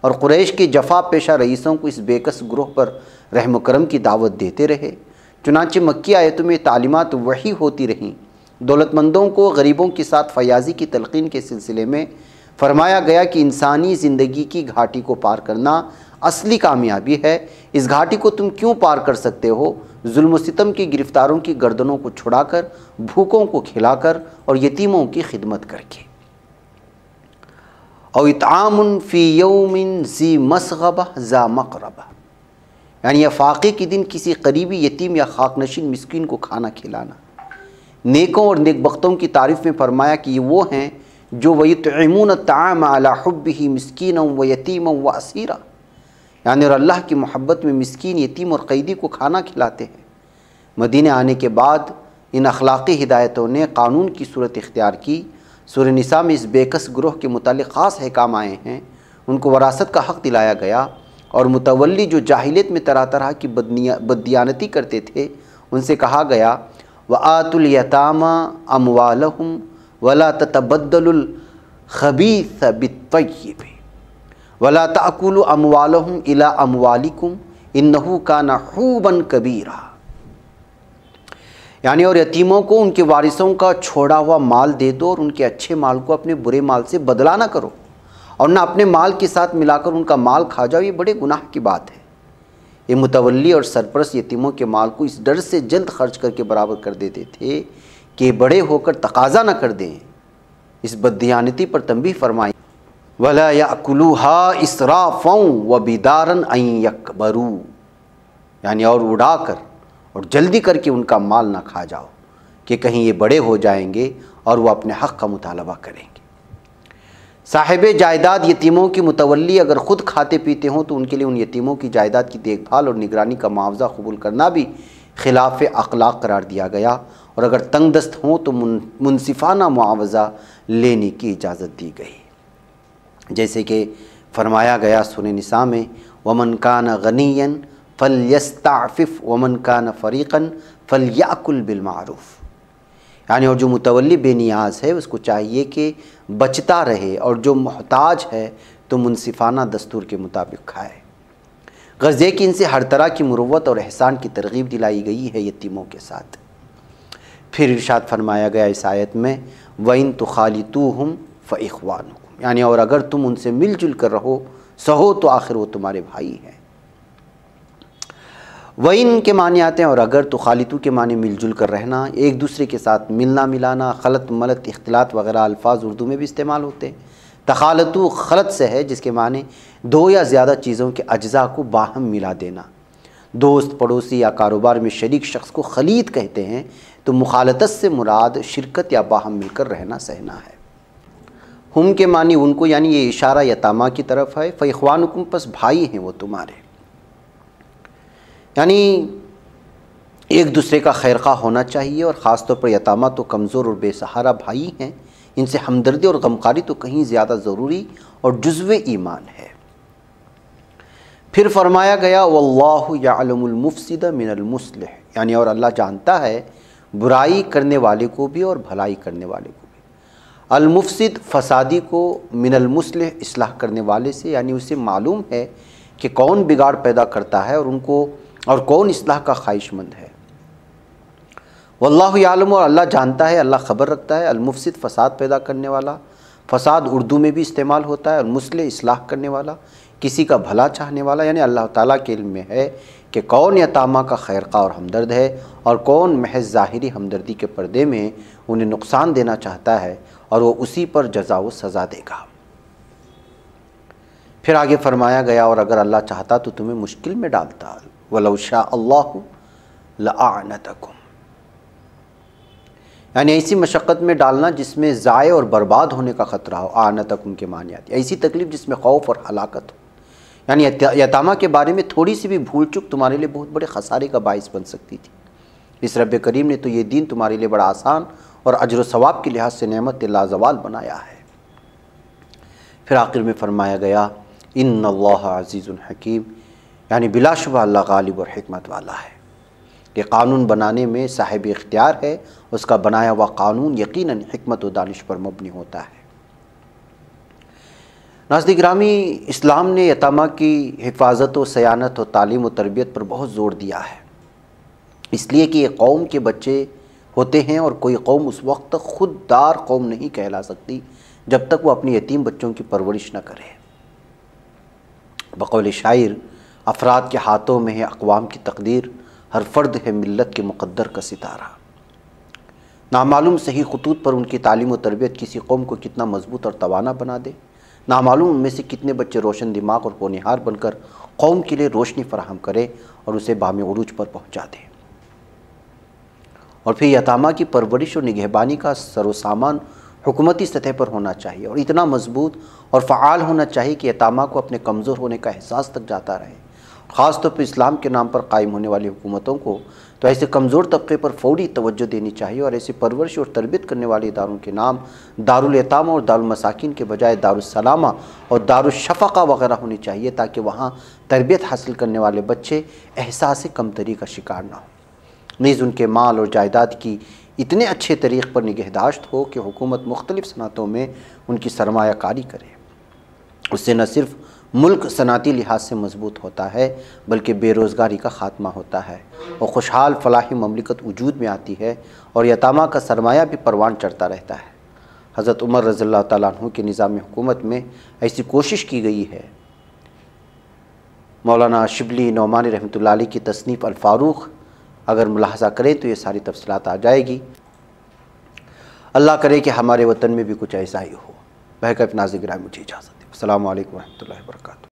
اور قریش کے جفا پیشہ رئیسوں کو اس بےکس گروہ پر رحم و کرم کی دعوت دیتے رہے۔ چنانچہ مکی آیتوں میں تعلیمات وحی ہوتی رہیں۔ دولت مندوں کو غریبوں کے ساتھ فیاضی کی تلقین کے سلسلے میں فرمایا گیا کہ انسانی زندگی کی گھاٹی کو پار کرنا اصلی کامیابی ہے۔ اس گھاٹی کو تم کیوں پار کر سکتے ہو؟ ظلم و ستم کی گرفتاروں کی گردنوں کو چھڑا کر، بھوکوں کو کھلا کر اور یتیموں کی خدمت کر کے۔ او اطعام فی یوم ذی مسغبہ ذا مقربہ، یعنی فاقے کے دن کسی قریبی یتیم یا خاک نشین مسکین کو کھانا کھلانا۔ نیکوں اور نیک بختوں کی تعریف میں فرمایا کہ یہ وہ ہیں جو وَيُطْعِمُونَ الطَّعَامَ عَلَى حُبِّهِ مِسْكِينًا وَيَتِيمًا وَأَسِيرًا، یعنی اور اللہ کی محبت میں مسکین، یتیم اور قیدی کو کھانا کھلاتے ہیں۔ مدینہ آنے کے بعد ان اخلاقی ہدایتوں نے قانون کی صورت اختیار کی۔ سورہ نساء میں اس بےکس گروہ کے متعلق خاص احکام آئے ہیں۔ ان کو وراثت کا حق دلایا گیا، اور متولی جو جاہلیت میں طرح طرح کی بددیانتی کرتے تھے ان سے کہا گیا وَآتُوا الْيَتَامَى أَمْوَالَهُمْ وَلَا تَتَبَدَّلُوا الْخَبِيثَ بِالطَّيِّبِ وَلَا تَأْكُلُوا أَمْوَالَهُمْ إِلَىٰ أَمْوَالِكُمْ إِنَّهُ كَانَ حُوبًا كَبِيرًا، یعنی اور یتیموں کو ان کے وارثوں کا چھوڑا ہوا مال دے دو، اور ان کے اچھے مال کو اپنے برے مال سے بدلا نہ کرو، اور نہ اپنے مال کے ساتھ ملا کر ان کا مال کھا جاؤ۔ یہ بڑے گناہ کی بات ہے۔ یہ متولی اور سرپرست یتیموں کے مال کو اس ڈر سے جلد خرچ کر کے برابر کر دیتے تھے کہ بڑے ہو کر تقاضا نہ کر دیں۔ اس بددیانتی پر تنبیہ فرمائی وَلَا يَأْكُلُوهَا إِسْرَافًا وَبِدَارًا أَن يَكْبَرُوا، یعنی اور اڑا کر اور جلدی کر کے ان کا مال نہ کھا جاؤ کہ کہیں یہ بڑے ہو جائیں گے اور وہ اپنے حق کا مطالبہ کریں گے۔ صاحب جائیداد یتیموں کی متولی اگر خود کھاتے پیتے ہوں تو ان کے لیے ان یتیموں کی جائیداد کی دیکھ بھال اور نگرانی کا معاوضہ قبول کرنا بھی خلاف اخلاق قرار دیا گیا، اور اگر تنگ دست ہوں تو منصفانہ معاوضہ لینے کی اجازت دی گئی، جیسے کہ فرمایا گیا سورہ نساء میں وَمَنْ كَانَ غَنِيًّا فَلْيَسْتَعْفِفْ وَمَنْ كَانَ فَرِيقًا فَلْيَأْكُلْ بِالْمَعْرُوفِ، یعنی اور جو متولی بے نیاز ہے اس کو چاہیے کہ بچتا رہے، اور جو محتاج ہے تو منصفانہ دستور کے مطابق کھائے۔ غرض یہ کہ ان سے ہر طرح کی مروت اور احسان کی ترغیب دلائی گئی ہے یتیموں کے ساتھ۔ پھر ارشاد فرمایا گیا اس آیت میں وَإِن تُخَالِطُوهُمْ فَإِخْوَانُكُمْ، یعنی اور اگر تم ان سے مل جل کر رہو سہو تو آخر وہ تمہارے بھائی ہیں۔ وَإِن کے معنی آتے ہیں اور اگر، تو خالطو کے معنی مل جل کر رہنا، ایک دوسرے کے ساتھ ملنا ملانا، خلط ملط اختلاط وغیرہ الفاظ اردو میں بھی استعمال ہوتے ہیں۔ تخالطو خلط سے ہے جس کے معنی دو یا زیادہ چیزوں کے اجزاء کو باہم ملا دینا۔ دوست، پڑوسی یا کاروبار میں شریک شخص کو خلیط کہتے ہیں، تو مخالطت سے مراد شرکت یا باہم مل کر رہنا سہنا ہے۔ ہم کے معنی ان کو، یعنی یہ اشارہ یتامہ کی طرف ہے۔ فَإِخْوَانُكُمْ، پس بھائی ہیں وہ تمہارے، یعنی ایک دوسرے کا خیر خواہ ہونا چاہیے، اور خاص طور پر یتامہ تو کمزور اور بے سہارا بھائی ہیں، ان سے ہمدردی اور غمخواری تو کہیں زیادہ ضروری اور جزو ایمان ہے۔ پھر فرمایا گیا وَاللَّهُ يَعْلَمُ الْمُفْسِدَ مِنَ الْمُصْلِحِ، یعنی اور اللہ جانتا ہے برائی کرنے والے کو بھی اور بھلائی کرنے والے کو بھی۔ المفسد فسادی کو، من المصلح اصلاح کرنے والے سے، یعنی اسے معلوم ہے کہ کون بگاڑ پیدا کرتا ہے اور کون اصلاح کا خواہش مند ہے۔ واللہ یعلم، اور اللہ جانتا ہے، اللہ خبر رکھتا ہے۔ المفسد فساد پیدا کرنے والا، فساد اردو میں بھی استعمال ہوتا ہے، اور مصلح اصلاح کرنے والا، کسی کا بھلا چاہنے والا، یعنی اللہ تعالیٰ کے علم میں ہے کہ کون یتامہ کا خیر خواہ اور ہمدرد ہے، اور کون محض ظاہری ہمدردی کے پردے میں انہیں نقصان دینا چاہتا ہے، اور وہ اسی پر جزا و سزا دے گا۔ پھر آگے فرمایا گیا اور اگر اللہ چاہتا تو تمہیں مشکل میں ڈالتا، وَلَوْ شَاءَ اللَّهُ لَأَعْنَتَكُمْ، یعنی ایسی مشقت میں ڈالنا جس میں ضائع اور برباد ہونے کا خطرہ ہو۔ اعنتکم کے معنی آتی ہے ایسی تکلیف جس میں خوف اور ہلاکت ہو، یعنی یتامہ کے بارے میں تھوڑی سی بھی بھول چک تمہارے لیے بہت بڑے خسارے کا باعث بن سکتی تھی۔ اس رب کریم نے تو یہ دین تمہارے لیے بڑا آسان اور اجر و ثواب کے لحاظ سے نعمت لازوال بنایا ہے۔ پھر آخر میں فرمایا گیا ان اللہ عزیز حکیم، یعنی بلا شبہ اللہ غالب اور حکمت والا ہے۔ کہ قانون بنانے میں صاحب اختیار ہے، اس کا بنایا ہوا قانون یقیناً حکمت و دانش پر مبنی ہوتا ہے۔ ناظرین گرامی، اسلام نے یتامہ کی حفاظت و سیانت و تعلیم و تربیت پر بہت زور دیا ہے، اس لیے کہ یہ قوم کے بچے ہوتے ہیں، اور کوئی قوم اس وقت تک خود دار قوم نہیں کہلا سکتی جب تک وہ اپنی یتیم بچوں کی پرورش نہ کرے۔ بقول شاعر، افراد کے ہاتھوں میں ہے اقوام کی تقدیر، ہر فرد ہے ملت کے مقدر کا ستارہ۔ نامعلوم صحیح خطوط پر ان کی تعلیم و تربیت کسی قوم کو کتنا مضبوط اور توانا بنا دے، نامعلوم ان میں سے کتنے بچے روشن دماغ اور ہونہار بن کر قوم کے لیے روشنی فراہم کرے اور اسے بام عروج پر پہنچا دے۔ اور پھر یتامہ کی پرورش اور نگہبانی کا سر و سامان حکومتی سطح پر ہونا چاہیے، اور اتنا مضبوط اور فعال ہونا چاہیے کہ یتامہ کو اپنے کمزور ہونے کا احساس تک جاتا رہے۔ خاص طور پر اسلام کے نام پر قائم ہونے والی حکومتوں کو تو ایسے کمزور طبقے پر فوری توجہ دینی چاہیے، اور ایسی پرورش اور تربیت کرنے والے اداروں کے نام دارالیتامہ اور دارالمساکین کے بجائے دارالسلامہ اور دارالشفقہ وغیرہ ہونی چاہیے، تاکہ وہاں تربیت حاصل کرنے والے بچے احساس کمتری کا شکار نہ ہوں۔ نیز ان کے مال اور جائیداد کی اتنے اچھے طریق پر نگہداشت ہو کہ حکومت مختلف صنعتوں میں ان کی سرمایہ کاری کرے۔ اس سے نہ صرف ملک صنعتی لحاظ سے مضبوط ہوتا ہے، بلکہ بے روزگاری کا خاتمہ ہوتا ہے، اور خوشحال فلاحی مملکت وجود میں آتی ہے، اور یتامہ کا سرمایہ بھی پروان چڑھتا رہتا ہے۔ حضرت عمر رضی اللہ تعالیٰ عنہ کے نظام حکومت میں ایسی کوشش کی گئی ہے۔ مولانا شبلی نعمانی رحمۃ اللہ علیہ کی تصنیف الفاروق اگر ملاحظہ کریں تو یہ ساری تفصیلات آ جائے گی۔ اللہ کرے کہ ہمارے وطن میں بھی کچھ ایسا ہی ہو۔ بہرکیف ناظرین گرامی، مجھے اجازت دیں۔ السلام علیکم ورحمۃ اللہ وبرکاتہ۔